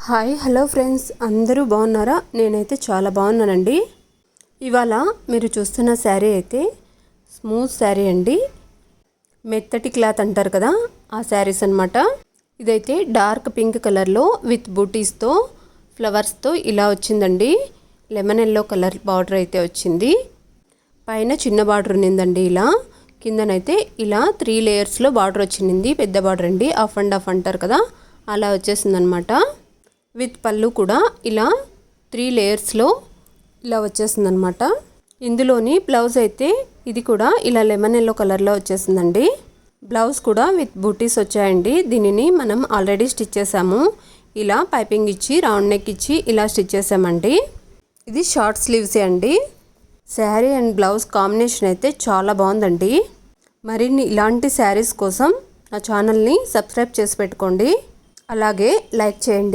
Hi hello friends, అందరూ బాగున్నారా? నేనైతే చాలా బాగున్నానండి. ఇవాళ మీరు చూస్తున్న శారీ అయితే స్మూత్ శారీ అండి. మెత్తటి క్లాత్ అంటారు కదా, ఆ శారీస్ అన్నమాట. ఇదైతే డార్క్ పింక్ కలర్లో విత్ బూటీస్తో ఫ్లవర్స్తో ఇలా వచ్చిందండి. లెమన్ ఎల్లో కలర్ బార్డర్ అయితే వచ్చింది. పైన చిన్న బార్డర్ ఉన్నిందండి. ఇలా కిందనైతే ఇలా 3 లేయర్స్లో బార్డర్ వచ్చింది. పెద్ద బార్డర్ అండి, హాఫ్ అండ్ హాఫ్ అంటారు కదా, అలా వచ్చేసింది అనమాట. విత్ పళ్ళు కూడా ఇలా 3 లేయర్స్లో ఇలా వచ్చేసింది అనమాట. ఇందులోని బ్లౌజ్ అయితే ఇది కూడా ఇలా లెమన్ ఎల్లో కలర్లో వచ్చేసిందండి. బ్లౌజ్ కూడా విత్ బూటీస్ వచ్చాయండి. దీనిని మనం ఆల్రెడీ స్టిచ్ చేసాము. ఇలా పైపింగ్ ఇచ్చి రౌండ్ నెక్ ఇచ్చి ఇలా స్టిచ్ చేసామండి. ఇది షార్ట్ స్లీవ్సే అండి. శారీ అండ్ బ్లౌజ్ కాంబినేషన్ అయితే చాలా బాగుందండి. మరిన్ని ఇలాంటి శారీస్ కోసం నా ఛానల్ని సబ్స్క్రైబ్ చేసి పెట్టుకోండి. అలాగే లైక్ చేయండి.